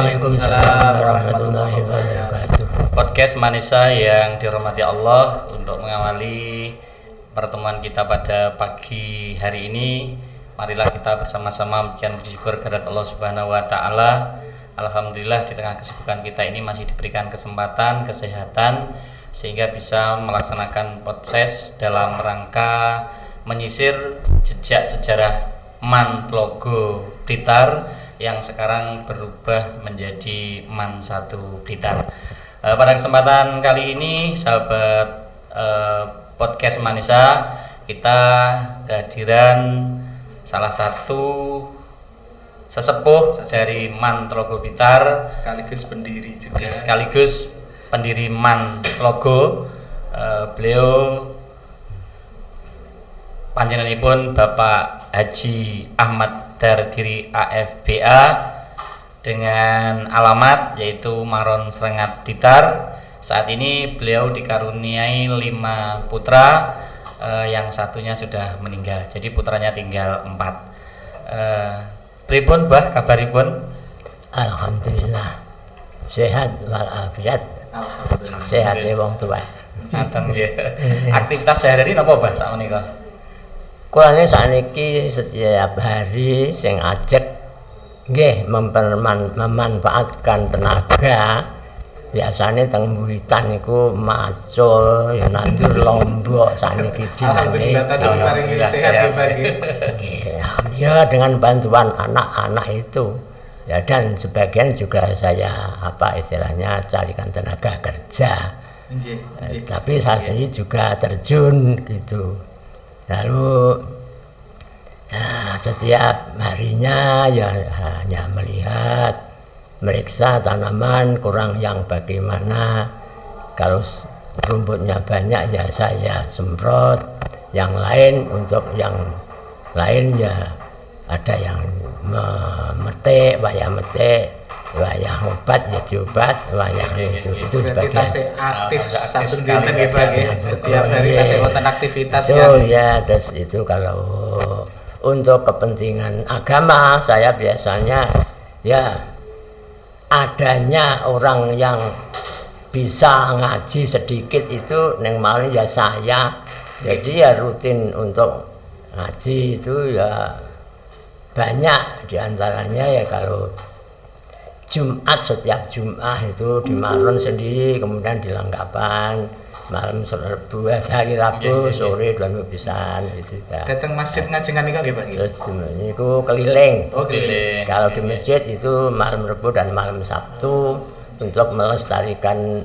Waalaikumsalam warahmatullahi wabarakatuh. Podcast Manisa yang dirahmati Allah, untuk mengawali pertemuan kita pada pagi hari ini, marilah kita bersama-sama memberikan syukur kehadirat Allah Subhanahu wa taala. Alhamdulillah di tengah kesibukan kita ini masih diberikan kesempatan, kesehatan sehingga bisa melaksanakan podcast dalam rangka menyisir jejak sejarah MAN Tlogo Blitar yang sekarang berubah menjadi MAN 1 Blitar. Pada kesempatan kali ini, sahabat podcast Manisa, kita kehadiran salah satu sesepuh dari MAN Tlogo Blitar, Sekaligus pendiri juga. sekaligus pendiri MAN Tlogo. Beliau panjenenganipun Bapak Haji Ahmad Dardiri AFBA dengan alamat yaitu Maron Srengat Blitar. Saat ini beliau dikaruniai 5 putra, yang satunya sudah meninggal, jadi putranya tinggal 4. Pripun Bah kabaripun? Alhamdulillah sehat walafiat. Alhamdulillah. Sehat wong tua. Ngaten nggih. Aktivitas sehari-hari napa Bah sakmenika? Kulane sakniki setiap hari sing ajek nggih memanfaatkan tenaga. Biasane teng Buitan niku macul ya nandur lombok sakniki jenenge. Alhamdulillah tasih paringi sehat ya bagi. Ya dengan bantuan anak-anak itu. Ya dan sebagian juga saya istilahnya carikan tenaga kerja. Tapi saya sendiri juga terjun gitu. Lalu ya, setiap harinya ya hanya melihat, meriksa tanaman kurang yang bagaimana. Kalau rumputnya banyak ya saya semprot, yang lain untuk yang lain ya ada yang memetik, wayang metik, wayang obat ya diobat, wayang itu Berarti sebagian. tasih aktif saben dinten nggih bagi. Setiap hari tasih wonten aktivitas Oh ya. ya, terus itu kalau untuk kepentingan agama saya biasanya ya adanya orang yang bisa ngaji sedikit itu neng malah ya saya. Jadi ya rutin untuk ngaji itu ya banyak, diantaranya ya kalau Jumat, setiap Jumat itu di Maron sendiri, kemudian di Langkapan malam Rebu, hari Rabu sore 2 minggu pisan itu ya. Datang masjid ngajengan niku nggih bagi. Terus itu keliling. Oh keliling. Kalau di masjid itu malam Rebu dan malam Sabtu untuk melestarikan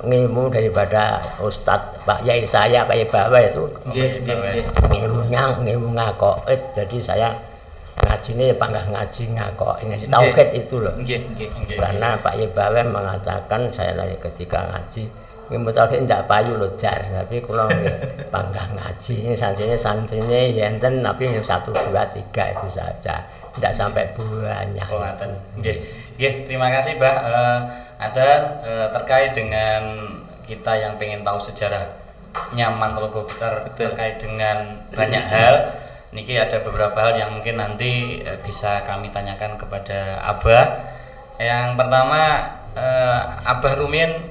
ilmu daripada Ustadz Pak Yai saya, Pak Yai Bawa itu. Nggih. Ilmu ngakoid, jadi saya ngaji ini panggah ngaji ngaji tauhid itu loh. Nggih. Karena Pak Yai Bawa mengatakan saya dari ketika ngaji ilmu tauhid tidak payu loh jar, tapi kalau panggah ngaji ini santrinya enten tapi 1, 2, 3 itu saja, tidak sampai banyak. Oh, Nggih, terima kasih Mbah. Terkait dengan kita yang pengen tahu sejarahnya MAN Tlogo Blitar terkait dengan banyak hal. Niki ada beberapa hal yang mungkin nanti bisa kami tanyakan kepada Abah. Yang pertama, Abah Rumiyin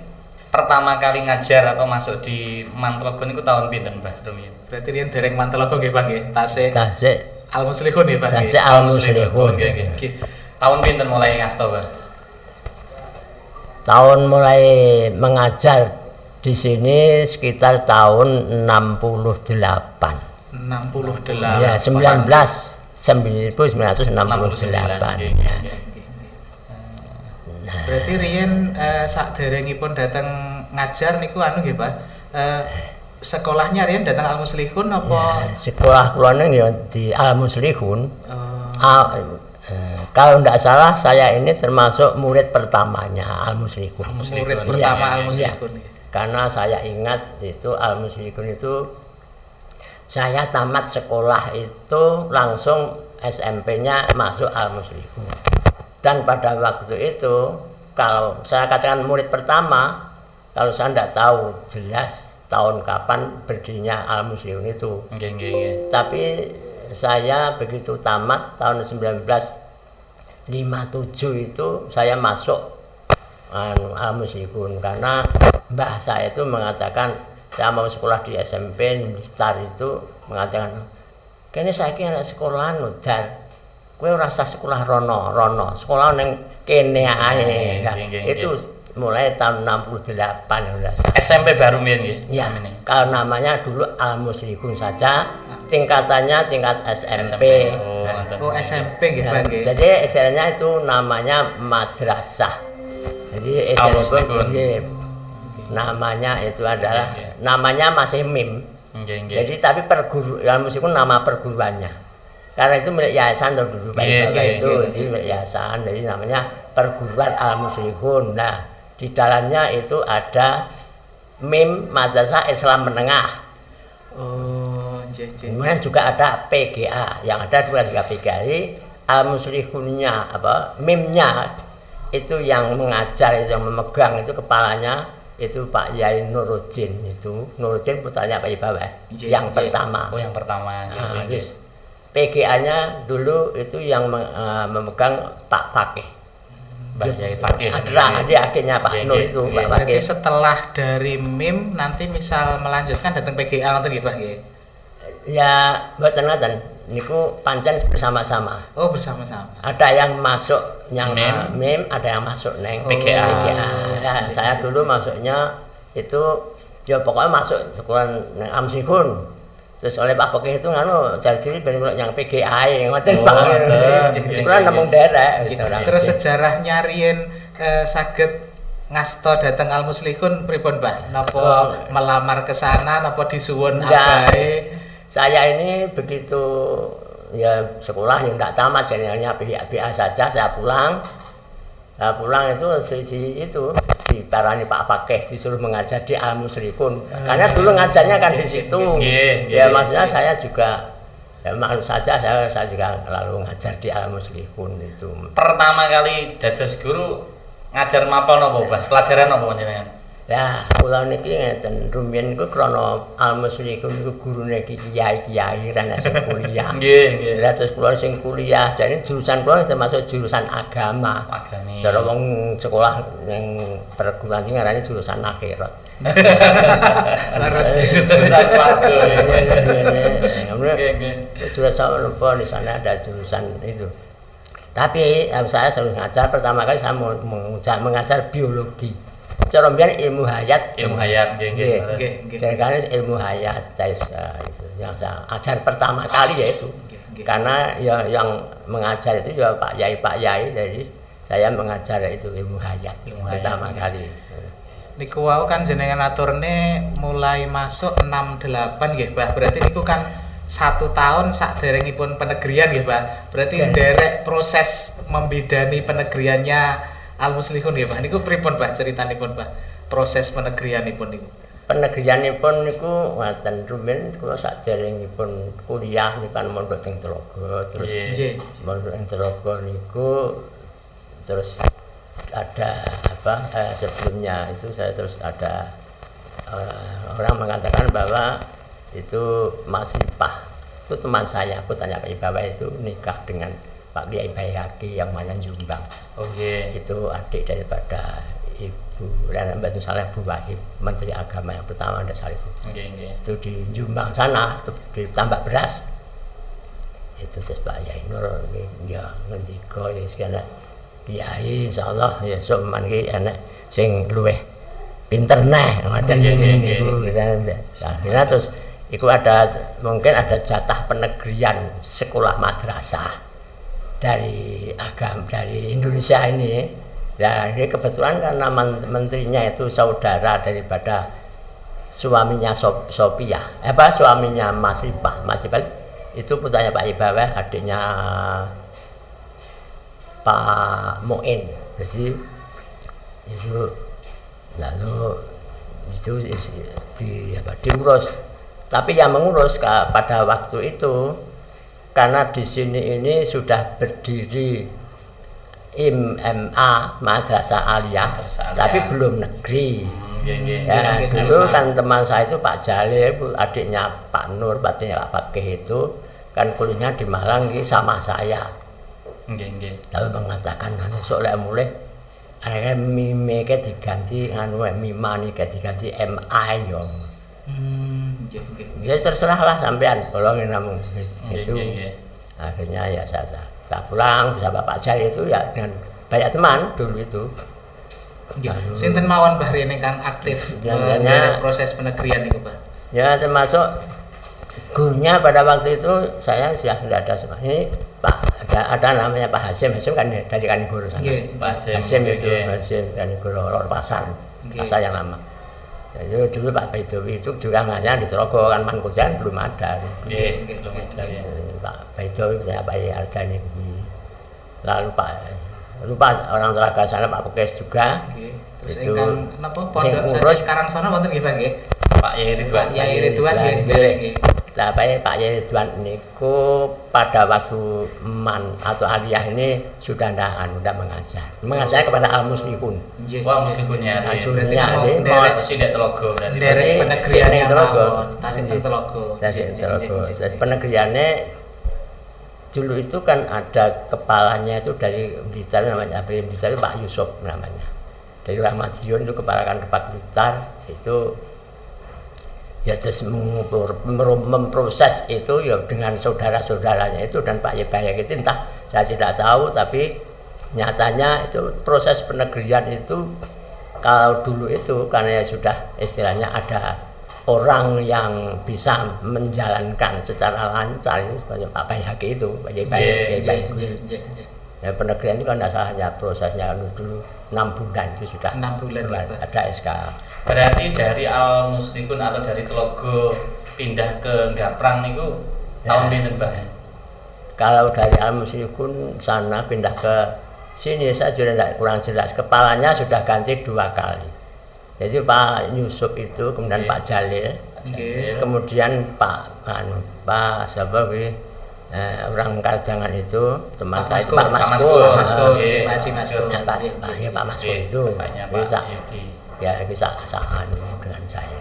pertama kali ngajar atau masuk di MAN Tlogo niku tahun pinten Mbah Rumiyin? Berarti riyen dereng MAN Tlogo nggih Bang nggih. Tasih Tasik Al-Muslihun nggih Bang nggih. Tasik Al-Muslihun. Nggih. Tahun pinten mulai ngasta Mbah? Tahun mulai mengajar di sini sekitar tahun 68. 68. Ya, 1968. Ya. Berarti riyen sakderengipun datang ngajar niku nggih Pak. Sekolahnya riyen datang Al-Muslihun apa? Ya, sekolah kula ya di Al-Muslihun. Oh. Kalau tidak salah saya ini termasuk murid pertamanya Al-Muslihun. Murid pertama Al-Muslihun. Karena saya ingat itu Al-Muslihun itu saya tamat sekolah itu langsung SMP-nya masuk Al-Muslihun. Dan pada waktu itu kalau saya katakan murid pertama, kalau saya tidak tahu jelas tahun kapan berdirinya Al-Muslihun itu. Tapi saya begitu tamat tahun 19 57 itu saya masuk Al-Muslikhun karena mbah saya itu mengatakan saya mau sekolah di SMP Star itu mengatakan kene saiki anak sekolahan udan kowe ora usah sekolah rono sekolah ning kene ae. Nah, itu mulai tahun 68 udah. SMP baru mien nggih. Ya, kalau namanya dulu Al-Muslikhun saja, tingkatannya tingkat SMP. Oh, SMP nggih, Bang nggih. Jadi istilahnya itu namanya madrasah. Jadi istilahnya namanya itu adalah namanya masih MIM. Jadi tapi Al-Muslikhun nama perguruannya. Karena itu milik yayasan dulu Pak itu milik yayasan, jadi namanya perguruan Al-Muslikhun. Nah, di dalamnya itu ada MIM Madrasah Islam Menengah. Oh, kemudian juga ada PGA, yang ada dua PGA. Al-Muslikhunnya apa MIM-nya itu yang mengajar, itu yang memegang itu kepalanya itu Pak Yai Nuruddin. Itu Nuruddin putranya Pak Ibawa yang pertama. Oh, yang pertama. Nah, terus PGA-nya dulu itu yang memegang Pak Fakih. Mbah Yai Fakih. Adik-adiknya Pak Nur itu Pak Berarti Fakih. setelah dari MIM nanti misal melanjutkan datang PGA ngoten nggih, Pak nggih. Ya, mboten ngoten. Niku pancen bersama-sama. Oh, bersama-sama. Ada yang masuk yang MIM, ada yang masuk neng PGA. Ya, saya dulu masuknya itu ya pokoknya masuk sekolah neng Al-Muslikhun. Terus oleh Pak Fakih itu nganu jadi ben yang PGA ngoten Pak. Sekolah namung derek. Terus sejarahnya riyen saged ngasta dhateng Al-Muslikhun pripun, Pak? Napa melamar ke sana, napa disuwun abahe? Saya ini begitu ya sekolah yang tidak tamat, jadi hanya biasa saja. Saya pulang. Nah, pulang itu diparani Pak Fakih disuruh mengajar di Al-Muslikhun. Karena dulu ngajarnya kan di situ. Ya maksudnya saya juga ya maklum saja saya juga lalu ngajar di Al-Muslikhun itu. Pertama kali dados guru ngajar mapel napa, Pak? Pelajaran napa panjenengan? Ya, kula niki ngeten, rumiyin niku krana Al-Muslikhun niku gurune kiai-kiai lan sing kuliah. Nggih. Terus kula sing kuliah, jadi jurusan kula termasuk jurusan agama. Agami. Cara wong sekolah yang perguruan tinggi ngarani jurusan akhirat. Leres. Jurusan warga. Jurusan lupa di sana ada jurusan itu. Tapi saya selalu ngajar, pertama kali saya mengajar biologi. Cara mbiyen ilmu hayat, nggih. Karena ilmu hayat itu yang saya ajar pertama kali yaitu. Karena ya yang mengajar itu ya Pak Yai, jadi saya mengajar itu ilmu hayat pertama kali. Niku wau kan jenengan aturne mulai masuk 68 nggih, Pak. Berarti niku kan 1 tahun sakderengipun penegrian nggih, Pak. Berarti derek proses membidani penegriannya Al-Muslikhun nggih, Pak. Niku pripun, Pak, ceritanipun, Pak? Proses penegrianipun niku. Penegrianipun niku ngoten rumiyin kula sakderengipun kuliah niku kan mondok teng Telaga, terus mondok teng Telaga niku terus ada sebelumnya itu saya terus ada orang mengatakan bahwa itu Mas Ipah itu teman saya, aku tanya Pak Ibawa itu nikah dengan Pak Kiai Bayaki yang mana Jombang. Itu adik daripada Ibu Mbak Saleh Bu Wahib, Menteri Agama yang pertama Mbak Saleh. Itu di Jombang sana, itu ditambah beras. Itu terus Pak Yai Nur ya ngendika ya segala Kiai insyaallah ya soman ki enek sing luweh pinter neh ngoten niku. Akhirnya terus iku mungkin ada jatah penegrian sekolah madrasah dari Indonesia ini. Ya ini kebetulan karena menterinya itu saudara daripada suaminya suaminya Mas Ipah. Mas Ipah itu putranya Pak Ibawa, adiknya Pak Muin. Jadi itu lalu itu diurus. Tapi yang mengurus pada waktu itu karena di sini ini sudah berdiri MMA Madrasah Aliyah, tapi belum negeri. Dulu kan teman saya itu Pak Jalil, adiknya Pak Nur, adiknya Pak Fakih itu kan kuliahnya di Malang sama saya. Nggih. Lalu mengatakan anu sok lek mulih akhirnya mime ke diganti anu mimani ke diganti MI yo. Ya terserah lah sampean kalau namung itu. Akhirnya ya saya pulang bisa Bapak Jali itu ya dengan banyak teman dulu itu. Sinten mawon Mbah Rene kang aktif dalam proses penegrian itu, Pak? Ya termasuk gurunya pada waktu itu saya sudah tidak ada semua. Ini Pak ada namanya Pak Hasim kan dari Kanigoro sana. Pak Hasim itu Hasim Kanigoro Lor Pasar yang lama. Jadi dulu Pak Baidowi itu juga hanya di Trogo kan Mangkujan belum ada. Belum ada ya. Pak Baidowi saya Pak Ardani. Lalu Pak lupa orang Telaga sana Pak Pekes juga. Terus itu ingkang napa pondok saking Karangsana wonten nggih Pak nggih? Pak Yai Ridwan. Pak Yai Ridwan nggih. Lah Pak Yai Ridwan niku pada waktu atau aliyah ini sudah ndak mengajar. Mengajar kepada al-muslimun. Wah, muslimunnya. Maksudnya sih Dek Telogo berarti. Derek penegriane Telogo. Tasik Telogo. Terus penegriannya dulu itu kan ada kepalanya itu dari Blitar namanya Blitar itu Pak Yusuf namanya. Dari Rahmadion itu kepala Blitar itu ya terus memproses itu ya dengan saudara-saudaranya itu dan Pak Yebayak itu entah saya tidak tahu tapi nyatanya itu proses penegrian itu kalau dulu itu karena sudah istilahnya ada orang yang bisa menjalankan secara lancar itu seperti Pak Bayhaqi itu Pak Yebayak ya penegrian itu kan tidak salahnya prosesnya dulu 6 bulan itu sudah 6 bulan ada SK. Berarti dari Al-Muslikun atau dari Telogo pindah ke Gaprang niku tahun pinten, Mbah? Kalau dari Al-Muslikun sana pindah ke sini saya juga tidak kurang jelas. Kepalanya sudah ganti 2 kali. Jadi Pak Yusuf itu kemudian Pak Jalil, kemudian Pak siapa orang Karjangan itu teman saya Pak Masko itu ya bisa dengan saya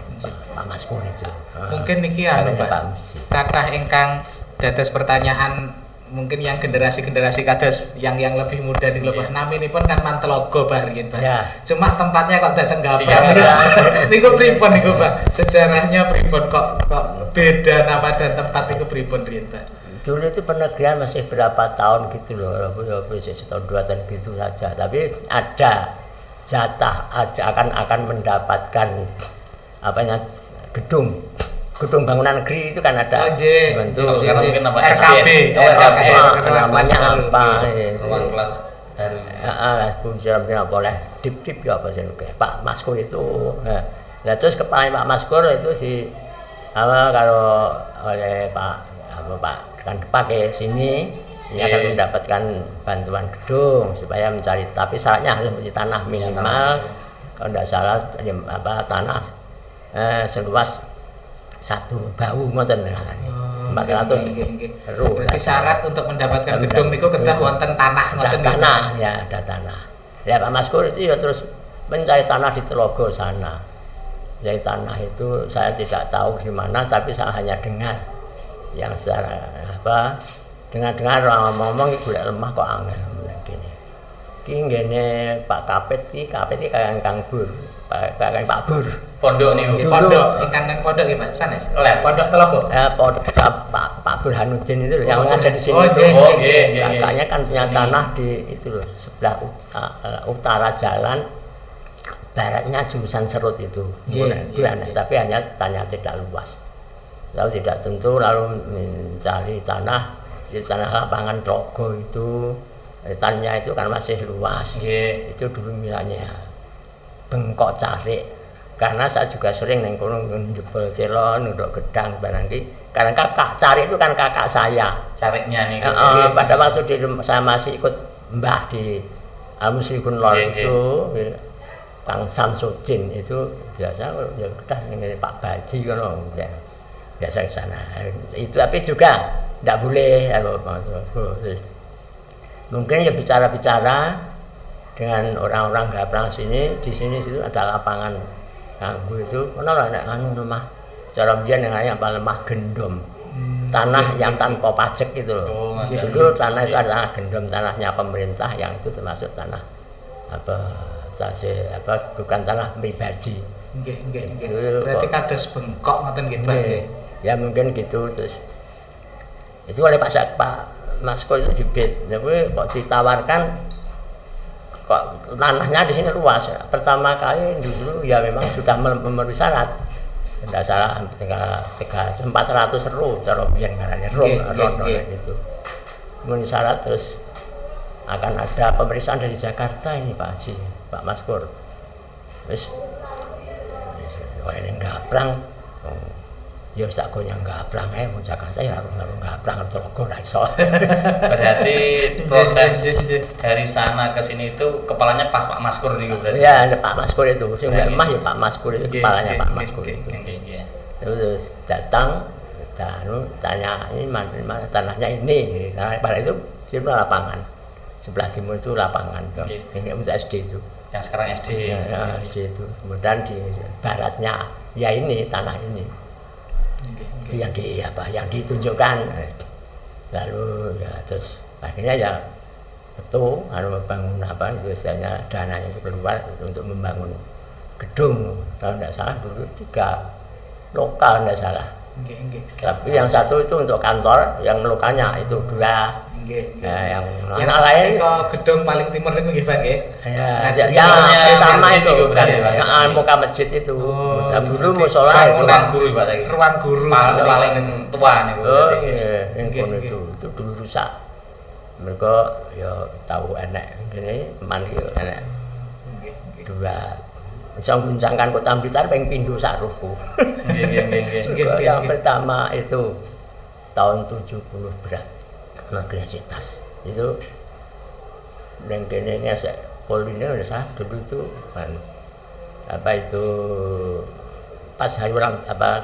Pak Masko itu mungkin niki Pak kathah ingkang dados pertanyaan mungkin yang generasi kados yang lebih muda di Lebah naminipun kan Mantelogo Bah riyen Pak. Ya. Cuma tempatnya kok dateng Gaprang. Niku pripun niku Pak? Sejarahnya pripun kok beda nama dan tempat niku pripun riyen Pak? Dulu itu penegrian masih berapa tahun gitu loh, setahun 2 tahun gitu saja. Tapi ada jatah akan mendapatkan gedung bangunan negeri itu kan ada bentuk RKB namanya apa ruang kelas baru boleh dip ya apa sih Pak Maskur itu nah terus kepala Pak Maskur itu kalau oleh Pak kan dipakai sini ini akan mendapatkan bantuan gedung supaya mencari tapi syaratnya harus memiliki tanah minimal kalau tidak salah tanah seluas 1 bau ngoten 400 berarti syarat untuk mendapatkan gedung niku kedah wonten tanah ngoten tanah ya ada tanah ya Pak Maskur itu ya terus mencari tanah di Telogo sana jadi tanah itu saya tidak tahu gimana tapi saya hanya dengar yang secara dengar orang ngomong iku lek lemah kok angel gini. Ki ngene Pak Kapit kayak Kang Bur, kayak Pak Bur. Pondok niku. Pondok ingkang nang pondok nggih Pak sanes. Pondok Telogo. Pak Burhanuddin itu loh yang ada di sini. Kakaknya kan punya tanah di itu loh sebelah utara jalan baratnya jurusan Serut itu. Tapi hanya tidak luas. Lalu tidak tentu lalu mencari tanah di tanah lapangan Trogo itu tanahnya itu kan masih luas itu dulu misalnya Bengkok Carik karena saya juga sering neng kono njebol celon ndok gedang barang ki karena kakak Carik itu kan kakak saya Cariknya nih pada waktu saya masih ikut mbah di Al-Muslikun Lor itu Kang Samsudin itu biasa ya udah ngene Pak Badi kono biasa ke sana itu tapi juga tidak boleh mungkin ya bicara dengan orang-orang Gaprang sini di sini situ ada lapangan kanggo itu kono ana anu lemah cara biyen yang lemah gendom tanah yang tanpa pajak itu loh. Oh, Mas. Dulu tanah itu adalah gendam, tanahnya pemerintah yang itu termasuk tanah bukan tanah pribadi. Nggih, nggih, nggih. Itu Berarti kok- kados bengkok ngoten nggih, Bang nggih. Ya mungkin gitu terus. Itu oleh Pak Masko itu dibit. Tapi kok ditawarkan kok tanahnya di sini luas. Pertama kali dulu ya memang sudah memenuhi syarat. Tidak salah 400 ru cara biyen ngarane ru gitu. Memenuhi syarat terus akan ada pemeriksaan dari Jakarta ini Pak Haji, Pak Maskur. Terus kalau ini gabrang, ya tak goyang gabrang mau Jakarta ya harus gabrang harus logo ra iso. Berarti proses Nggih. dari sana ke sini itu kepalanya pas Pak Maskur nih berarti. Ya ada Pak Maskur itu, sing Ya, lemah ya Pak Maskur itu Nggih, kepalanya nggih, Pak nggih, Maskur nggih, itu. nggih. Oke, iya. Terus datang, tanya ini mana tanahnya ini. Nah, pada itu di lapangan, sebelah timur itu lapangan tuh. Oke. Ini untuk SD itu. Yang sekarang SD. Ya, SD itu. Kemudian di baratnya ya ini tanah ini. Nggih, Itu yang ditunjukkan. Lalu ya terus akhirnya ya betul harus membangun apa itu istilahnya dananya itu keluar untuk membangun gedung kalau tidak salah dulu 3 lokal tidak salah. nggih, nggih. Tapi yang satu itu untuk kantor, yang lokalnya itu 2. Nggih, nggih. Nah, yang Yang lain ke gedung paling timur niku nggih, Bang nggih. ya, Masjid yang itu, utama masjid itu itu kan, berarti, Pak. yang muka masjid itu. Oh, Yang dulu berarti musola bangunan itu. Ruang guru Pak tadi. Ruang guru Paling, sampai- paling tua nih Bu, Oh berarti. iya, yang Nggih, kono nggih. itu dulu rusak. Mereka ya tahu enek gini, teman itu enek Nggih, nggih. 2. Bisa mengguncangkan kota Blitar pengen pindu saruhku. Nggih, nggih, nggih, nggih. Nggih, nggih, Yang nggih. pertama itu tahun 70 berat Universitas itu yang kene Polri udah sah dulu itu apa itu pas hari ulang apa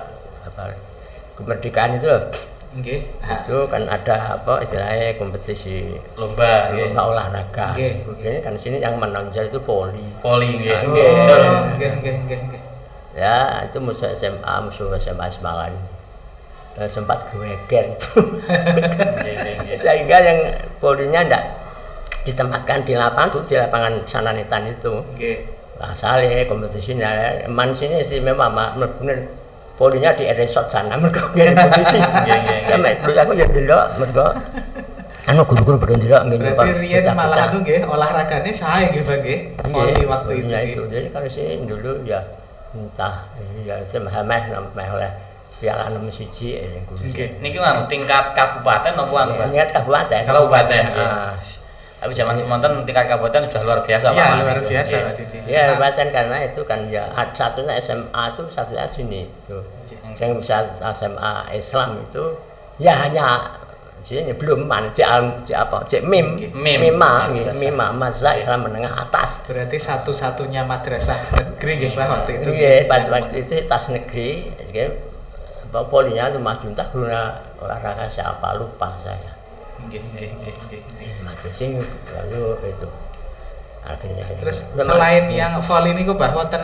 kemerdekaan itu loh. Nggih. Ha. Itu kan ada apa istilahnya kompetisi Lomba, nggih. lomba olahraga. Nggih. Ini kan sini yang menonjol itu Polri. Poli nggih. Ah, Oh, nggih, betul. nggih, nggih, nggih, nggih. Ya itu musuh SMA Semarang. Sempat geger itu. Nggih, nggih, nggih. Sehingga yang Polrinya enggak ditempatkan di lapangan tuh, di lapangan Sananitan itu. Nggih. Lah sale kompetisinya man sini istimewa bener Polrinya di resort sana mergo nggih kompetisi. Nggih, nggih. Sampai dulu aku ya delok mergo anu guru-guru belum delok nggih. Berarti riyen malah anu nggih olahragane sae nggih, Bang nggih. Voli waktu itu ya nggih. itu. Jadi kalau sini dulu ya entah ya semeh oleh piala 6 yang guru. Nggih. Niki anu tingkat kabupaten apa anu Pak? Ingat kabupaten. Kabupaten. Ah. Tapi zaman semonten tingkat kabupaten sudah luar biasa Pak. Iya, luar biasa Nggih. Pak Didi. Ya, kabupaten karena itu kan ya satunya SMA itu satunya sini tuh. Yang bisa SMA Islam itu ya hanya sini belum cek mim Mim. mima Madrasah. mima madrasah Islam menengah atas. Berarti satu-satunya madrasah negeri nggih, Pak waktu itu. Iya, pada waktu itu tas negeri, Polinya itu Mas Junta guna olahraga siapa lupa saya. Nggih, nggih, nggih, nggih. Mati sing lalu itu akhirnya. Terus memang- selain yang voli niku Mbah wonten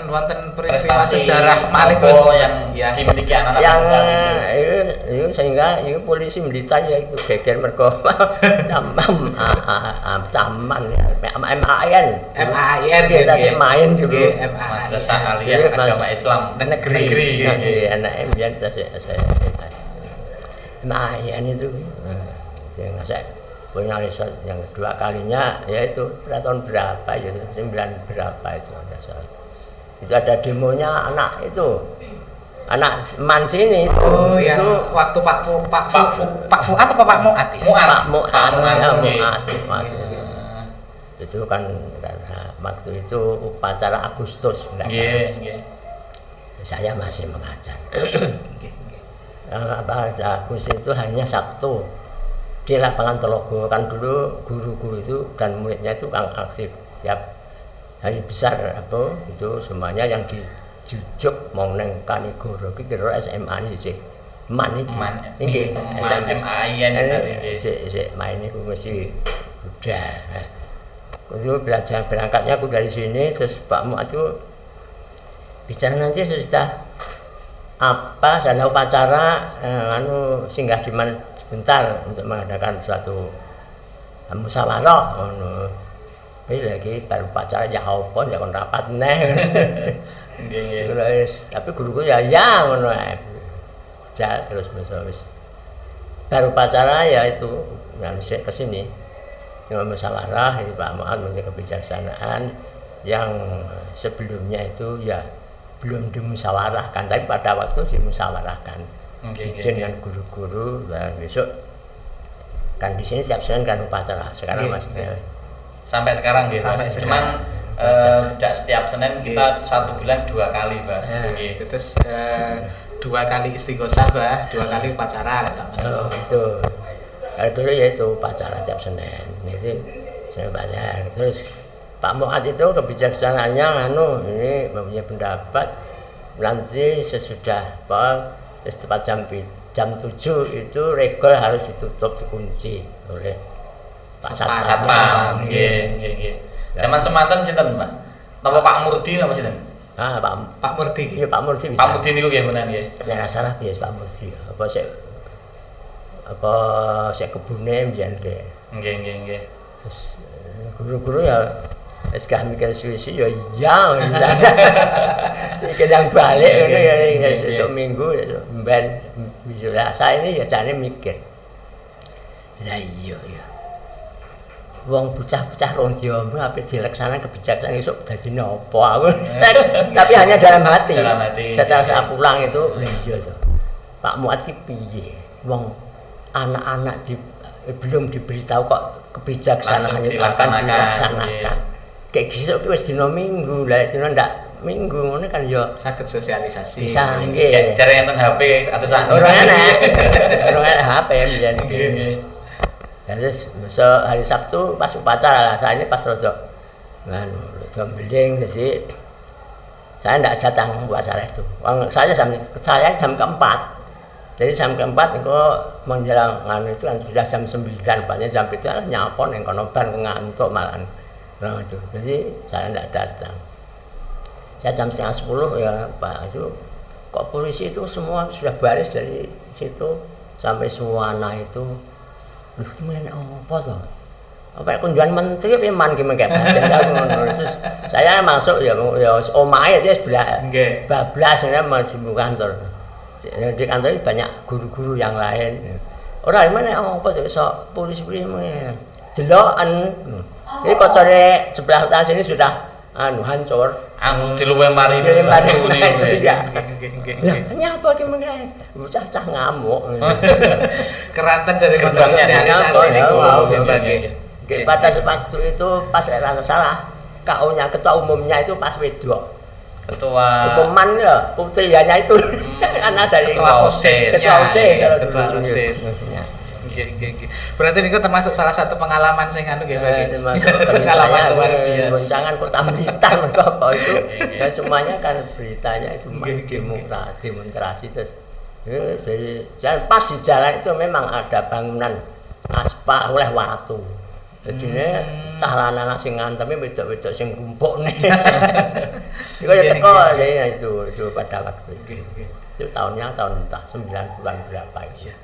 peristiwa Prestasi sejarah malih apa wonten yang yang dimiliki anak-anak yang pada saat itu. itu sehingga itu polisi militer ya itu geger mergo taman ya MAN MAIN kita sih main dulu Nggih, Madrasah MAIN. Aliyah Jadi, Agama Islam Negeri. anak MBN kita sih MAN itu yang saya punya riset yang 2 kalinya yaitu tahun berapa ya 9 berapa itu ada salah itu ada demonya anak itu anak man sini itu, Oh, yang itu waktu Pak Fuad atau Pak Muat ya? Muat. Pak Muat ya Nggih. Muat itu kan karena waktu itu upacara Agustus enggak salah. Nggih, nggih. Saya masih mengajar Nggih, nggih. Agustus itu hanya Sabtu di lapangan Telogo kan dulu guru-guru itu dan muridnya itu kan aktif tiap hari besar apa itu semuanya yang dijujuk mau neng Kanigoro ki kira SMA ini sih man iki Man, iki Man, MAIN tadi, nggih. sik main itu mesti udah itu belajar berangkatnya aku dari sini terus Pak Muat itu bicara nanti sudah apa ada upacara singgah diman sebentar untuk mengadakan suatu musyawarah ngono. Lagi baru upacara ya apa ya kon rapat neh. Nggih. Tapi guruku ya ngono ae. Ya terus wis. Baru upacara ya itu yang ke sini. Cuma musyawarah ini Pak Mu'ad punya kebijaksanaan yang sebelumnya itu ya belum dimusyawarahkan, tapi pada waktu dimusyawarahkan. Izin dengan guru-guru dan besok kan di sini tiap Senin kan upacara. Sekarang masih sampai sekarang gitu. Sampai cuman tidak setiap Senin kita 1 bulan 2 kali, Pak. Terus 2 kali istighosah, Bah, 2 kali upacara itu. Kalau dulu ya itu upacara tiap Senin. Ini saya baca. Terus Pak Mu'ad itu kebijaksanaannya ini mempunyai pendapat nanti sesudah tepat jam 7 itu regol harus ditutup dikunci oleh Pak Satpam. Nggih. Zaman semanten sinten, Pak? Napa Pak Murdi napa sinten? Pak Murdi. Iya Pak Murdi. Pak Murdi niku nggih menan nggih. Nek salah biasa Pak Murdi. Apa sik kebune mbiyen nggih. Nggih. Guru-guru ya wis gak mikir suwi-suwi ya iki yang balik ngono ya sesuk minggu ben bisa saya ini ya jane mikir. Lah iya ya. Wong bocah-bocah rong diombe ape dileksanan kebijaksanaan esuk dadi napa aku. Tapi hanya dalam hati. Setelah saya pulang itu iya to. Pak Mu'ad ki piye? Wong anak-anak belum diberitahu kok kebijaksanaan itu akan dilaksanakan. Kayak besok wis dina Minggu, lah dina ndak Minggu ngono kan ya saged sosialisasi. Bisa nggih. Jare enten HP atusan. Ora enak HP mbiyen. Nggih. Terus besok hari Sabtu pas upacara lah, saya ini pas rada beling jadi saya ndak datang upacara itu. Saya jam keempat. Jadi jam keempat itu menjelang itu kan sudah jam 9, banyak jam itu nyapon yang kono ban ngantuk malah. Nah itu, jadi saya tidak datang. Saya jam 9:30 ya Pak itu kok polisi itu semua sudah baris dari situ sampai Suwana itu. Loh gimana apa toh? Apa kunjungan menteri apa man gimana terus saya masuk ya omahe dia sebelah bablas sebenarnya mau di kantor. Di kantor ini banyak guru-guru yang lain. Orang gimana apa sih polisi deloken. Ini kocore sebelah atas ini sudah hancur. Diluwe mari iya. Ini apa gimana? Bocah ngamuk. Keranten dari konteks sosialisasi niku berbagi. Pada waktu itu pas era salah, KO-nya ketua umumnya itu pas wedok. Ketua umuman ya, putrianya itu anak dari ketua OSIS. Ketua OSIS. Berarti niku termasuk salah satu pengalaman sing nggih Pak. Pengalaman luar biasa. Goncangan Kota Blitar mergo apa itu. Ya semuanya kan beritanya itu demonstrasi terus. Jadi pas di jalan itu memang ada bangunan aspal oleh watu. Jadi tahanan sing ngantem wedok-wedok sing kumpuk nih. Iku ya teko ya itu pada waktu itu. Itu tahunnya tahun entah 90-an berapa ya.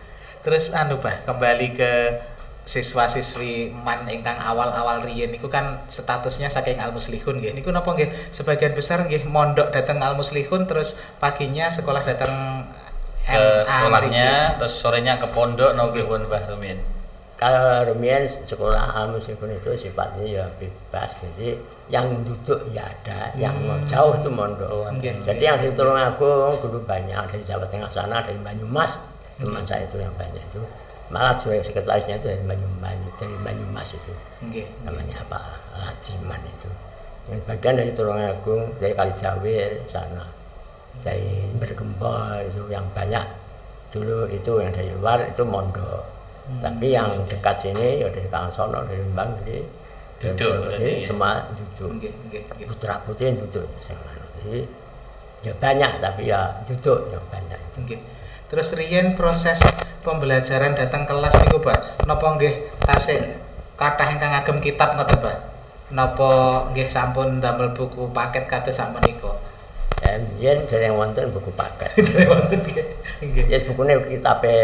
Terus Pak, kembali ke siswa-siswi MAN ingkang awal-awal riyen niku kan statusnya saking Al-Muslihun nggih. Niku napa nggih sebagian besar nggih mondok datang Al-Muslihun terus paginya sekolah datang ke sekolahnya terus sorenya ke pondok nggih pun Mbah Rumin. Kalau Rumian sekolah Al-Muslihun itu sifatnya ya bebas, jadi yang duduk ya ada, yang mau jauh itu mondok. Jadi yang di Tulungagung dulu banyak, dari Jawa Tengah sana, dari Banyumas, teman saya itu yang banyak itu. Malah sekretarisnya itu dari Banyumas itu, namanya apa? Lajiman itu. Yang bagian dari Tulungagung, dari Kalijawir sana, dari Bergembol itu yang banyak. Dulu itu yang dari luar itu mondok. Tapi yang dekat sini ya dari Kangsono, dari Mbang, jadi semua duduk. Putra putri duduk. Jadi ya banyak tapi ya duduk yang banyak itu. Terus riyen proses pembelajaran datang kelas niku Pak, napa nggih tasih kathah ingkang ngagem kitab ngoten Pak? Napa nggih sampun damel buku paket kados sak menika? Yen dereng wonten buku paket. Dereng wonten nggih. Nggih. Ya bukune kitabe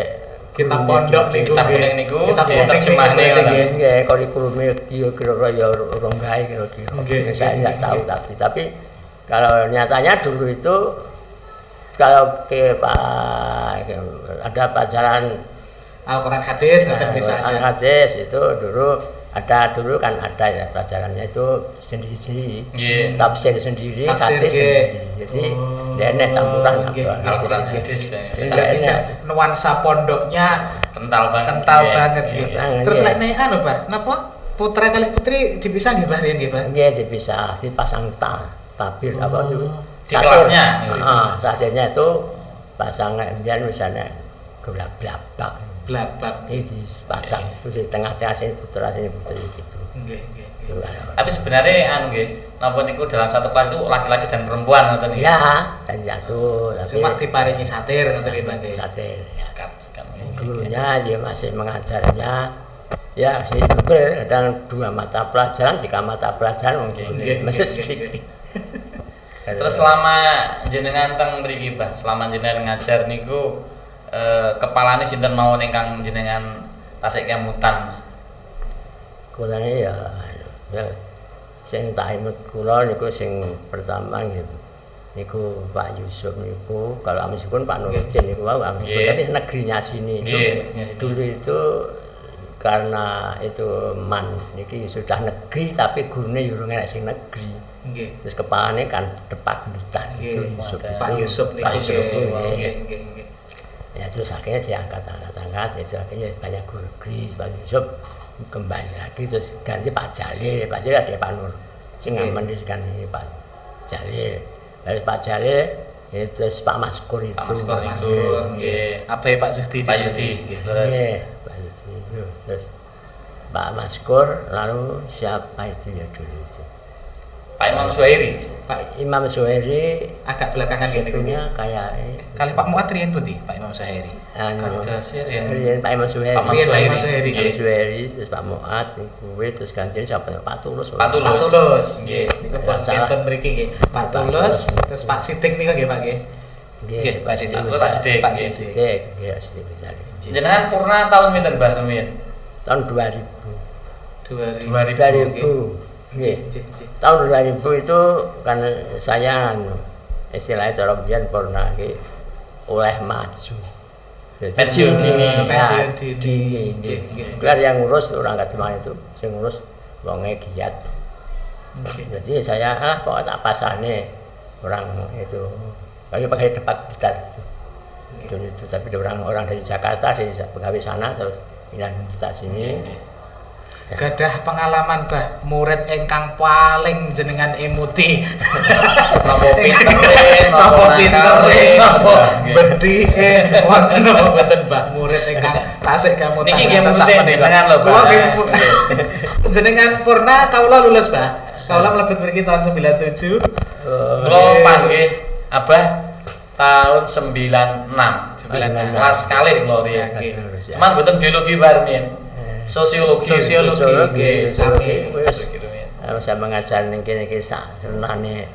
Kitab pondok niku Kitab nggih. kuning niku Kitab kuning diterjemahne niku, ngoten. nggih. Nggih, kurikulume kira-kira ya urung gawe kira-kira. Nggih, Saya nggih, enggak tahu nggih. tapi kalau nyatanya dulu itu kalau ke Pak ada pelajaran Al-Qur'an hadis ngoten bisa. hadis itu dulu kan ada ya pelajarannya itu sendiri-sendiri. Nggih. Tafsir sendiri, Tafsir, hadis nggih. sendiri. Jadi dene campuran nggih, apa. Al-Qur'an hadis. hadis. Enggak Saiki enak. nuansa pondoknya Kental banget. kental Nggih. banget Nggih. nggih. Nah, Terus nggih. lek nek anu, Pak, napa putra kali putri dipisah nggih, Pak, riyen nggih, Pak? Nggih bisa dipasang tabir apa itu. Di kelasnya? Satirnya itu pasang biar misalnya gelap-gelap. Blabak. Ini dipasang itu di tengah-tengah sini putra sini putri gitu. Nggih, nggih, nggih. Tapi sebenarnya anu nggih, napa niku dalam satu kelas itu laki-laki dan perempuan ngoten nggih. Ya, dan jatuh tapi Cuma diparingi satir ngoten nggih, Pak. nggih. satir. Kan Gurunya dia masih mengajarnya ya si Jibril kadang 2 mata pelajaran 3 mata pelajaran mungkin Nggih, masih nggih, sedikit. nggih. Terus selama jenengan teng mriki, Mbah, selama jenengan ngajar niku kepalane sinten mawon ingkang jenengan tasik kemutan. Kulane ya sing tak imut kula niku sing pertama niku Pak Yusuf niku kalau meskipun Pak Nurudin niku wau Nggih. tapi negerinya sini itu Nggih. dulu itu karena itu niki sudah negeri tapi gurune yo ora enak sing negeri. Nggih. Terus kepalanya kan Depak Blitar itu Nggih. Yusuf Pak itu. Yusuf niku Pak Yusuf nggih. itu, Nggih, nggih. nggih, nggih. Ya terus akhirnya diangkat itu akhirnya banyak guru negeri Pak Yusuf kembali lagi terus ganti Pak Jalil ada Pak Nur sing Nggih. mendirikan ini Pak Jalil dari Pak Jalil ya, terus Pak Maskur itu Pak Maskur Mas itu, Kur, nggih. Apa ya Pak Zuhdi? Pak Yudi. Nggih. Terus Iya, Pak Yudi itu terus Pak Maskur lalu siapa itu ya dulu itu Pak Imam Suhairi. Pak Imam Zuhairi agak belakangan gini punya kayak Kali Pak Muat riyen pundi Pak Imam Syahiri? anu Kasir ya. Pak Imam Zuhairi Pak Riyen Pak Imam Syahiri. Syahiri. Pak Zuhairi terus Pak Muat kuwi terus gantian siapa Pak Tulus Pak Tulus. Pak Tulus. Nggih. Nggih, niku Ya, pun salah. enten mriki nggih. Pak Tulus, terus Pak Sidik niku nggih Pak nggih. Nggih, Pak Sidik. Pak Sidik. Pak nggih. Sidik. Cek ya Siti Besari Jenengan purna tahun pinten, Mbah Rumin? tahun 2000 2000. 2000 nggih. Nggih, nggih. Tahun 2000 itu kan saya istilahnya cara biyen pernah oleh maju. Pensiun dini. Pensiun dini. dini. Nggih, nggih. Kelar yang ngurus orang gak cuma itu, sing ngurus wonge giat. Nggih. Jadi saya pokoknya tak pasane orang itu pakai Depak Blitar itu. Dulu itu tapi orang dari Jakarta dari pegawai sana terus pindah kita sini. Gadah pengalaman Bah, murid ingkang paling jenengan emuti. Napa pintere, Napa pintere, napa Nggih. bedhihe, wonten napa boten Bah, murid ingkang tasik kamutan. Niki nggih atas mesti sak menika. jenengan lho, Bah. Kula nggih jenengan purna kawula lulus Bah. Kawula mlebet mriki tahun 97. Kula panggih Abah tahun 96. 96. Kelas kalih kula riyen. Nggih. Cuman mboten biologi barmin. Sosiologi. Sosiologi. Sosiologi, Amin. wis Rumin. saya mengajar ning kene iki sak senane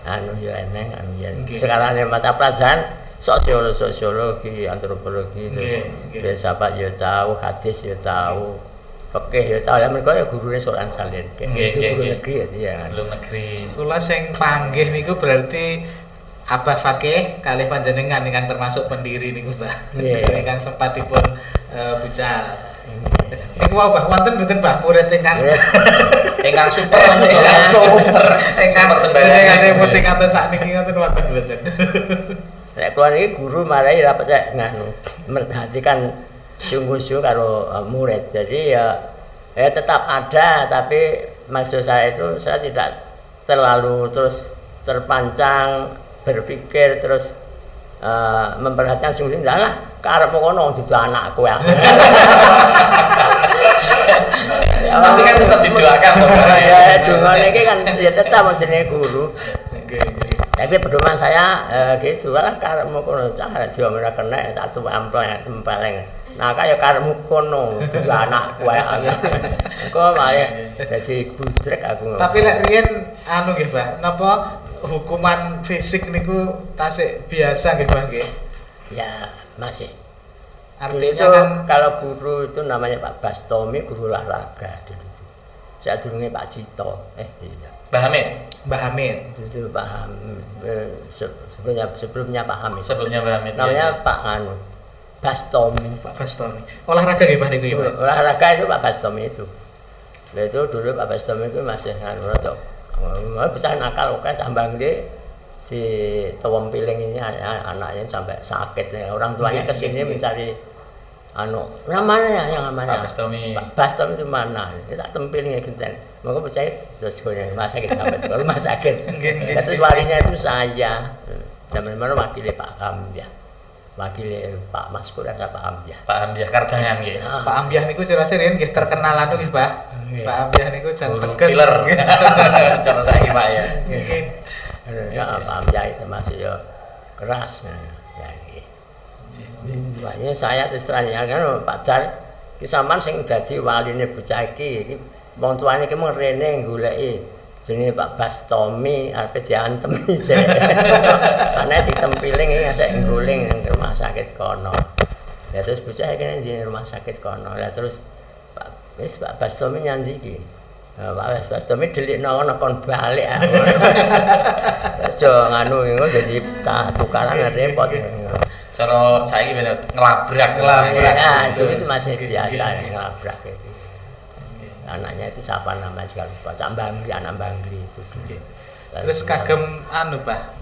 anu ya eneng anu ya. Nggih. Sekarang ini mata pelajaran sosiologi, antropologi, Nggih, nggih. filsafat ya tahu, hadis ya tahu, fikih ya tahu. Lah mereka ya gurune Solan Salin. Nggih, Itu nggih, guru nggih. negeri ya sih ya. Belum negeri. Kula sing panggih niku berarti Abah Fakih kalih panjenengan ingkang termasuk pendiri niku Mbah. Nggih. Ingkang sempatipun bucal. Niku wau Mbah wonten mboten Mbah murid ingkang Ingkang super ingkang super ingkang Super sembarangan. jenengane muting kados sakniki ngoten wonten mboten. Nek kula niki guru marai ra percaya nganu merhatikan sungguh-sungguh karo murid. Jadi ya tetap ada tapi maksud saya itu saya tidak terlalu terus terpancang berpikir terus memperhatikan sungguh lah karepmu kono dudu anakku ya. Tapi kan tetap didoakan toh, Pak. Ya dongane iki kan ya tetap jenenge guru. Nggih, nggih. Tapi pedoman saya gitu lah karepmu kono cara jiwa ora kena satu ampleng tempeleng. Nah kaya karepmu kono dudu anakku ya. Kok malah dadi budrek aku. Tapi lek riyen anu nggih Mbah, napa hukuman fisik niku tasik biasa nggih Mbah nggih. Ya masih. Dulu Artinya itu kan kalau guru itu namanya Pak Bastomi, guru olahraga dulu itu. Saya dulunya Pak Cito. Iya. Mbah Hamid. Mbah Hamid. Itu Pak sebelumnya Pak Hamid. Sebelumnya Mbah Hamid. Namanya Pak Anu Bastomi. Pak Bastomi. Olahraga nggih Mbah niku ya, Pak. Olahraga itu Pak Bastomi itu. Nah, itu dulu Pak Bastomi itu masih anu rada bisa nakal oke sambang dia si Towong Piling ini anaknya sampai sakit ya. Orang tuanya kesini mencari anu namanya yang namanya Pak Bastomi. Pak Bastomi itu mana? Kita tempilnya genten. Maka percaya terus gue rumah sakit sampai ke rumah sakit. Terus walinya itu saya. Zaman-zaman wakilnya Pak Hamzah. Wakilnya Pak Maskur ada Pak Hamzah. Pak Hamzah Kardangan nggih. Pak Ambyah niku cirose riyen nggih terkenal anu nggih, Pak. Pak Ambyah niku jan teges. Killer. Cara saiki Pak ya. Nggih. Ya Pak Hamzah itu masih ya keras. Ya gitu. Makanya saya terus terang ya kan Pak Dar ki sampean sing dadi waline bocah iki wong tuane ki mung rene goleki jenenge Pak Bastomi ape diantem ije. Ana ditempiling iki sik ngguling nang rumah sakit kono. Ya terus bocah iki nang rumah sakit kono. Lah terus Pak Bastomi nyandi iki. Pak Bastomi delikno ngono kon balik. Aja nganu ngono dadi tukaran repot. Cara saiki ben ngelabrak. Ya, itu masih biasa ngelabrak itu. Anaknya itu siapa namanya juga lupa. Cambangli, anak Bangli itu. Terus kagem anu, Pak.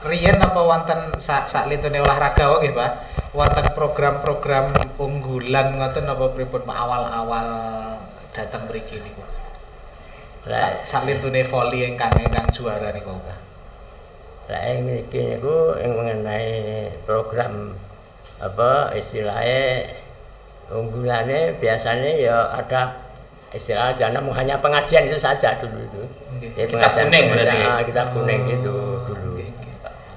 Riyen apa wonten saklintune olahraga wae nggih, Pak? Wonten program-program unggulan ngoten apa pripun Pak awal-awal datang mriki niku? Saklintune voli ingkang juara niku, Pak. Lah ini niku yang mengenai program apa istilahnya unggulannya biasanya ya ada istilah jangan hanya pengajian itu saja dulu itu. Okay. Ya, Kitab kuning berarti. Kitab kuning itu dulu.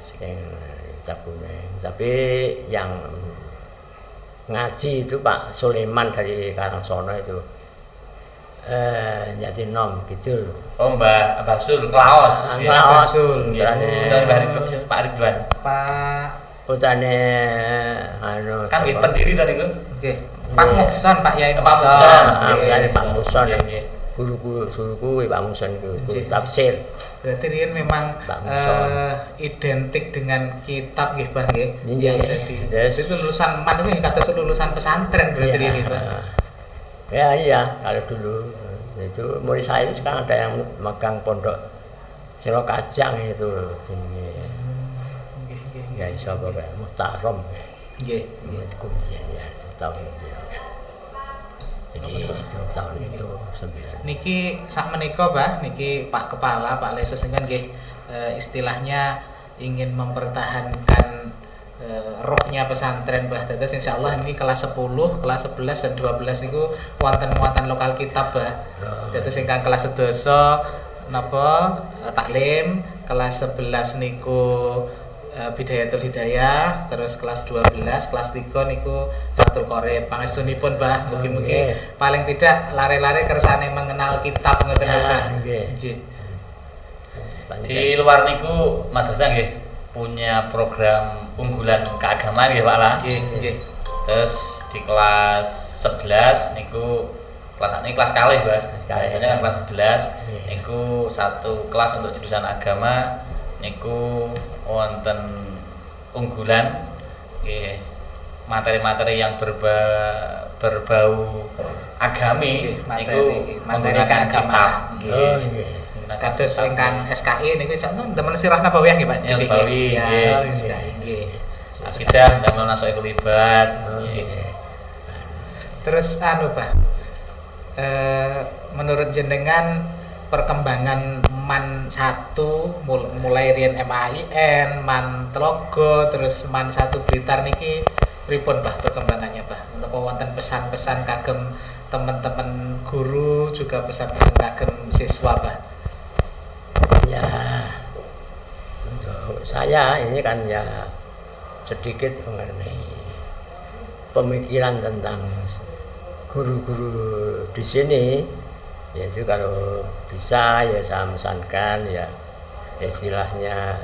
Kitab kuning. Tapi yang ngaji itu Pak Sulaiman dari Karangsono itu. Jadi nom gitu. Oh Mbak Basul Klaos. Mbak Basul. Pak Ridwan. Pak Putrane anu kan nggih pendiri tadi lho. Nggih. Pak Muhson, Pak Yai Pak Muhson. Putrane Pak Muhson. Nggih. Guru-guru Pak Muhson itu guru tafsir. Berarti riyen memang identik dengan kitab nggih, Pak nggih. Yang jadi. Itu lulusan man itu kados lulusan pesantren berarti riyen nggih, Pak. Ya iya, kalau dulu itu murid saya itu sekarang ada yang megang pondok Selo Kajang itu sini. Ya siapa kayak Muhtarom. Nggih. Itu ya tahun itu. Jadi itu tahun itu 9. Niki sak menika, Pak, niki Pak Kepala, Pak Lesus kan nggih istilahnya ingin mempertahankan rohnya pesantren Bah. Dados insyaallah ini kelas 10, kelas 11 dan 12 niku wonten lokal kitab Bah. Dados ingkang kelas 11 napa taklim, kelas 11 niku Bidayatul Hidayah, terus kelas 12, kelas 3 niku Fathul Qorib. Pangestunipun Bah, mugi-mugi paling tidak lare-lare kersane mengenal kitab ngoten Bah. Nggih. Di luar niku madrasah nggih punya program unggulan keagamaan nggih Pak lah. Nggih. Terus di kelas 11 niku kelas ini kelas kalih Mas. Biasanya kan kelas 11 niku satu kelas untuk jurusan agama niku wonten unggulan nggih materi-materi yang berbau agami niku materi keagamaan. Nggih. Kados ingkang SKI niku temen sirah nabawiyah nggih Pak. Nabawi nggih. SKI nggih. Akidah damel nasuhul ibad. Terus anu Pak. Menurut jenengan perkembangan MAN 1 mulai riyen MAIN, MAN Tlogo, terus MAN 1 Blitar niki pripun Pak perkembangannya Pak? Menapa wonten pesan-pesan kagem teman-teman guru juga pesan-pesan kagem siswa Pak? Ya, untuk saya ini kan ya sedikit mengenai pemikiran tentang guru-guru di sini, yaitu kalau bisa ya saya pesankan ya istilahnya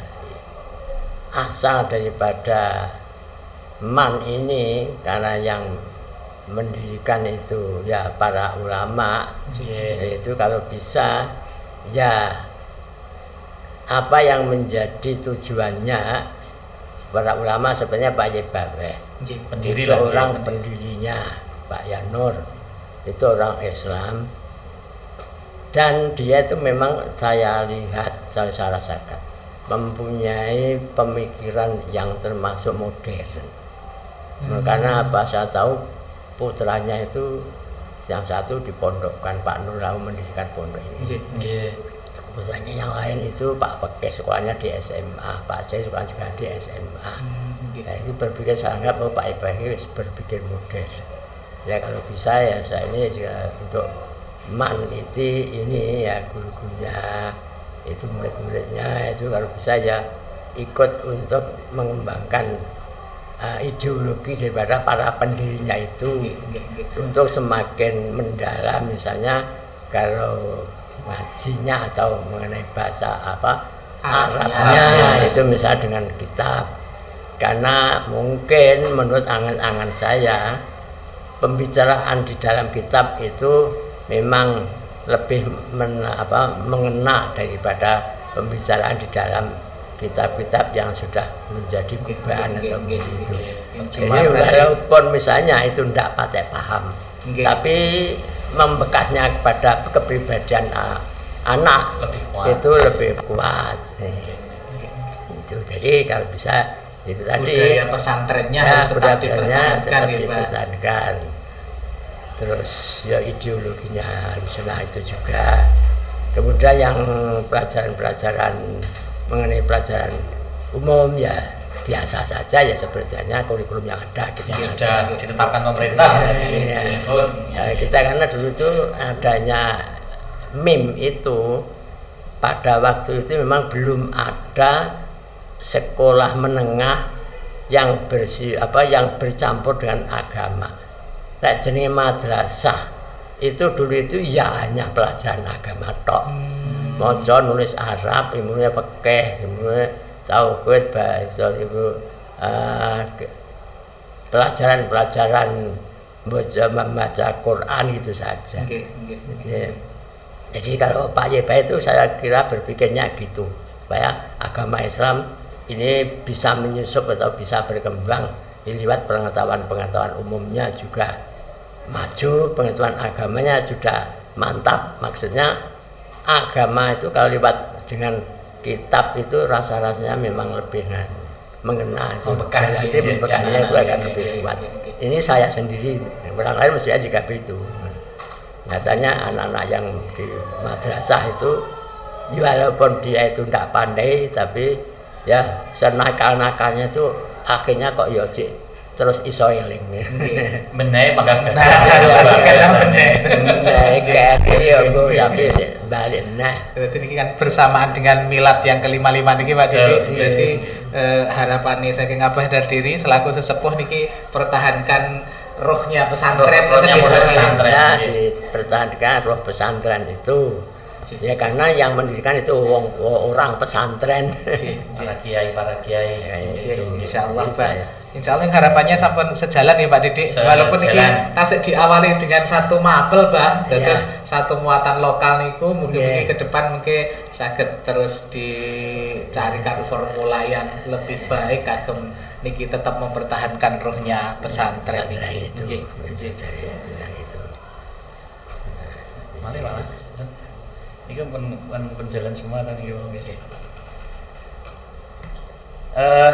asal daripada man ini, karena yang mendirikan itu ya para ulama. Itu kalau bisa ya apa yang menjadi tujuannya para ulama sebenarnya Pak Yebaweh Pendiri itu lah, orang pendirinya, Pak Yanur itu orang Islam, dan dia itu memang saya lihat, saya rasakan mempunyai pemikiran yang termasuk modern. Karena apa, saya tahu putranya itu yang satu dipondokkan, Pak Nur lalu mendirikan pondok ini. Putranya yang lain itu Pak Pekes sekolahnya di SMA, Pak Jai sekolahnya juga di SMA. Nah, itu berpikir, saya anggap Pak Ibrahim berpikir modern. Ya kalau bisa ya saya ini juga untuk meneliti ini ya guru-gurunya, itu murid-muridnya itu kalau bisa ya ikut untuk mengembangkan ideologi daripada para pendirinya itu untuk semakin mendalam. Misalnya kalau ngajinya atau mengenai bahasa Arabnya itu misalnya dengan kitab, karena mungkin menurut angan-angan saya pembicaraan di dalam kitab itu memang lebih mengena daripada pembicaraan di dalam kitab-kitab yang sudah menjadi kubahan atau begitu. Jadi walaupun misalnya itu tidak pakai paham, tapi membekasnya kepada kepribadian anak lebih kuat. Itu lebih kuat. Itu jadi kalau bisa itu tadi budaya pesantrennya harus tetap dipertahankan. Terus ya ideologinya haruslah itu juga. Kemudian yang pelajaran-pelajaran mengenai pelajaran umum ya biasa saja ya sebenarnya kurikulum yang ada yang sudah ditetapkan pemerintah. Kita karena dulu itu adanya MIM itu pada waktu itu memang belum ada sekolah menengah yang yang bercampur dengan agama. Nek jenenge madrasah itu dulu itu ya hanya pelajaran agama tok. Maca nulis Arab, ilmunya fikih, ilmunya tauhid, bahasa itu pelajaran-pelajaran membaca Quran gitu saja. Jadi kalau Pak Yeba itu saya kira berpikirnya gitu, supaya agama Islam ini bisa menyusup atau bisa berkembang lewat pengetahuan umumnya juga maju, pengetahuan agamanya sudah mantap. Maksudnya agama itu kalau lewat dengan kitab itu rasa-rasanya memang lebih mengena, membekasnya itu akan lebih kuat. Ini saya sendiri, orang lain mestinya juga begitu. Nyatanya anak-anak yang di madrasah itu walaupun dia itu tidak pandai, tapi ya senakal-nakalnya itu akhirnya kok ya terus iso eling. Bener magang tapi balik nah. Berarti ini kan bersamaan dengan milad yang ke-55 niki Pak Didi. Berarti harapannya saking Abah Dardiri selaku sesepuh niki pertahankan rohnya pesantren. Ya, dipertahankan roh pesantren itu. Ya karena yang mendirikan itu orang pesantren. Para kiai. Insyaallah Pak. Insyaallah harapannya sampun sejalan ya Pak Didik. Walaupun ini tasik diawali dengan satu mapel Pak, terus satu muatan lokal niku mungkin ke depan mungkin saged terus dicarikan formula yang lebih baik kagem niki tetap mempertahankan rohnya pesantren ini. Mari Pak. Ini kan penjalan semua kan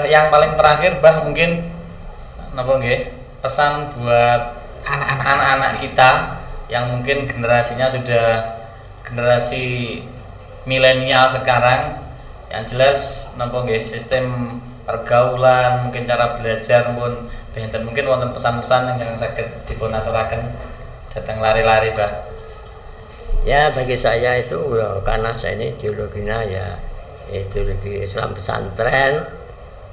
yang paling terakhir Bah mungkin napa nggih pesan buat anak-anak kita yang mungkin generasinya sudah generasi milenial sekarang, yang jelas napa nggih sistem pergaulan mungkin cara belajar pun benten, mungkin wonten pesan-pesan yang saged dipun aturaken datang lari-lari Bah. Ya bagi saya itu karena saya ini ideologinya ya ideologi Islam pesantren,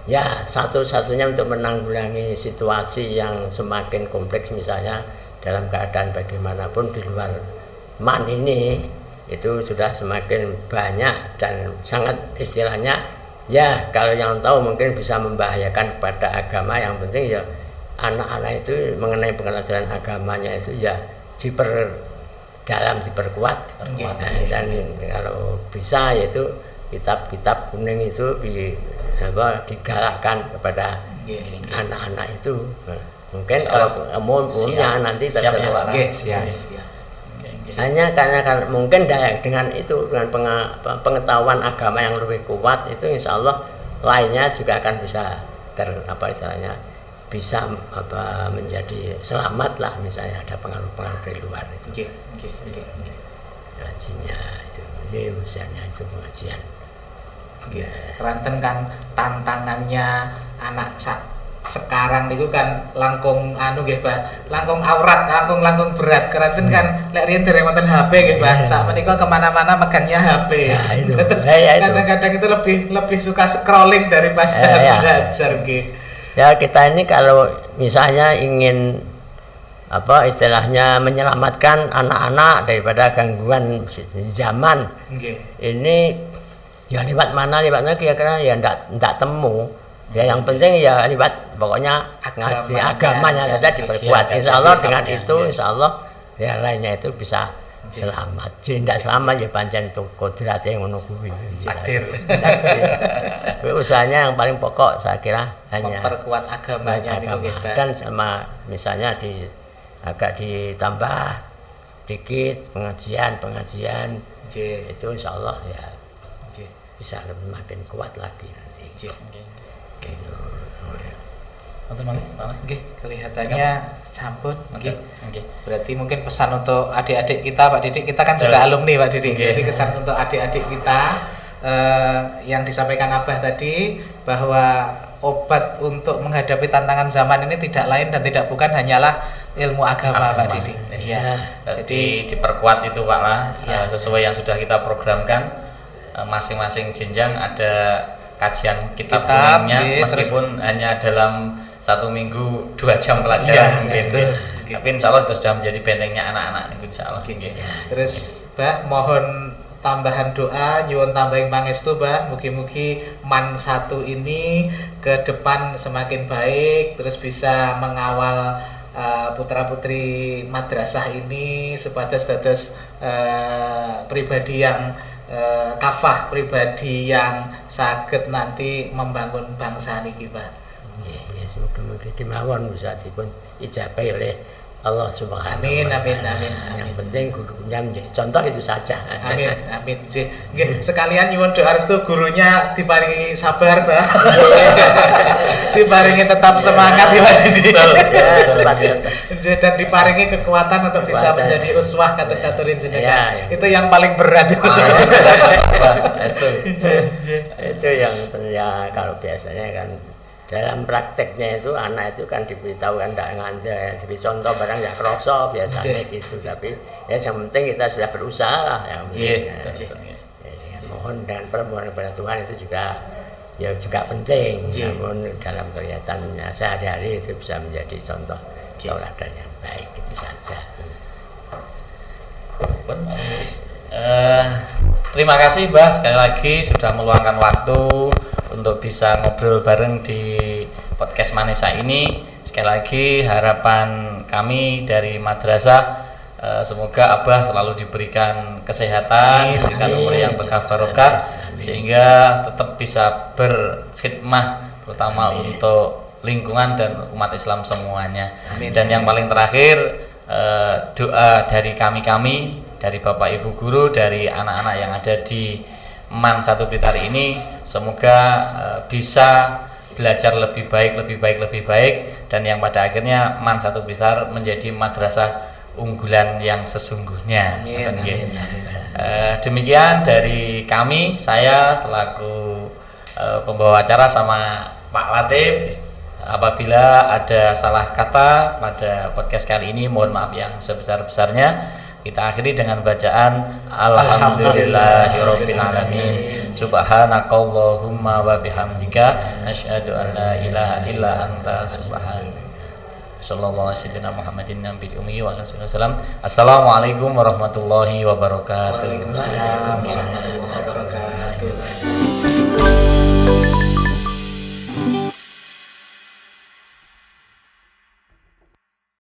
ya satu-satunya untuk menanggulangi situasi yang semakin kompleks, misalnya dalam keadaan bagaimanapun di luar man ini itu sudah semakin banyak dan sangat istilahnya ya kalau yang tahu mungkin bisa membahayakan kepada agama. Yang penting ya anak-anak itu mengenai pengetahuan agamanya itu ya diperkuat. Nah, dan kalau bisa yaitu kitab-kitab kuning itu digalakkan kepada anak-anak itu. Mungkin kalau umumnya nanti terserah. Siap. Hanya karena mungkin dengan itu dengan pengetahuan agama yang lebih kuat itu insya Allah lainnya juga akan bisa bisa menjadi selamat lah, misalnya ada pengaruh-pengaruh dari luar itu. Ngajinya itu, jadi misalnya itu pengajian. Keranten kan tantangannya anak sekarang niku kan langkung nggih Pak, langkung aurat, langkung berat. Keranten kan lek riyen dereng wonten HP nggih Pak. Sak menika kemana-mana megangnya HP. Ya, itu. Kadang-kadang itu lebih suka scrolling daripada belajar nggih. Ya kita ini kalau misalnya ingin istilahnya menyelamatkan anak-anak daripada gangguan zaman ini ya lewat mana kira-kira ya ndak temu. Ya yang penting ya lewat pokoknya ngasih agamanya saja diperkuat. Insya Allah dengan itu insya Allah ya lainnya itu bisa selamat. Jadi tidak selamat ya pancen itu kodrat yang menunggu takdir. Usahanya yang paling pokok saya kira hanya memperkuat agamanya dan sama misalnya agak ditambah sedikit pengajian itu insya Allah ya bisa lebih makin kuat lagi nanti. Gitu. Kelihatannya campur. Berarti mungkin pesan untuk adik-adik kita, Pak Didik. Kita kan juga alumni, Pak Didik. Jadi kesan untuk adik-adik kita yang disampaikan Abah tadi bahwa obat untuk menghadapi tantangan zaman ini tidak lain dan tidak bukan hanyalah ilmu agama, Pak Didik. Jadi diperkuat itu Pak lah, sesuai yang sudah kita programkan. Masing-masing jenjang ada kajian kitab kuningnya, meskipun hanya dalam 1 minggu 2 jam pelajaran tapi insya Allah itu sudah menjadi bentengnya anak-anak insya Allah. Terus Bah mohon tambahan doa, nyuwun tambahin pangestu Bah, mugi-mugi MAN 1 ini ke depan semakin baik, terus bisa mengawal putra-putri madrasah ini supados dados pribadi yang kafah, pribadi yang saged nanti membangun bangsa niki Pak. Ya semoga kemawon bisa dipun ijabahi oleh Allah Subhanahu wa Ta'ala. Yang penting gurunya menjadi contoh itu saja. Amin. Nggih, sekalian nyuwun doa restu gurunya diparingi sabar, Pak. Diparingi tetap semangat ya Pak Didi. Dan diparingi kekuatan untuk bisa menjadi uswah kata saturin jenengan. Itu yang paling berat itu. Itu yang ya kalau biasanya kan dalam prakteknya itu anak itu kan diberitahu kan tidak ngandel ya. Jadi contoh barang ya kroso biasanya gitu, tapi ya yang penting kita sudah berusaha lah yang penting. Mohon dan permohonan kepada Tuhan itu juga penting. Namun dalam kegiatannya sehari-hari itu bisa menjadi contoh tauladan yang baik, itu saja. Terima kasih Mbah sekali lagi sudah meluangkan waktu untuk bisa ngobrol bareng di podcast Manesa ini. Sekali lagi harapan kami dari madrasah semoga Abah selalu diberikan kesehatan, diberikan umur yang berkah barokah, sehingga tetap bisa berkhidmah terutama untuk lingkungan dan umat Islam semuanya. Dan yang paling terakhir doa dari kami dari Bapak Ibu guru, dari anak-anak yang ada di MAN 1 Blitar ini, semoga bisa belajar lebih baik, dan yang pada akhirnya MAN 1 Blitar menjadi madrasah unggulan yang sesungguhnya. Demikian dari kami, saya selaku pembawa acara sama Pak Latif. Apabila ada salah kata pada podcast kali ini, mohon maaf yang sebesar-besarnya. Kita akhiri dengan bacaan Alhamdulillahirabbil alamin. Subhanakallahumma wa bihamdika asyhadu an la ilaha illa anta subhanaka. Sallallahu alaihi Muhammadin nabiyil ummi wa alihi wasallam. Assalamualaikum warahmatullahi wabarakatuh. Waalaikumsalam warahmatullahi wabarakatuh.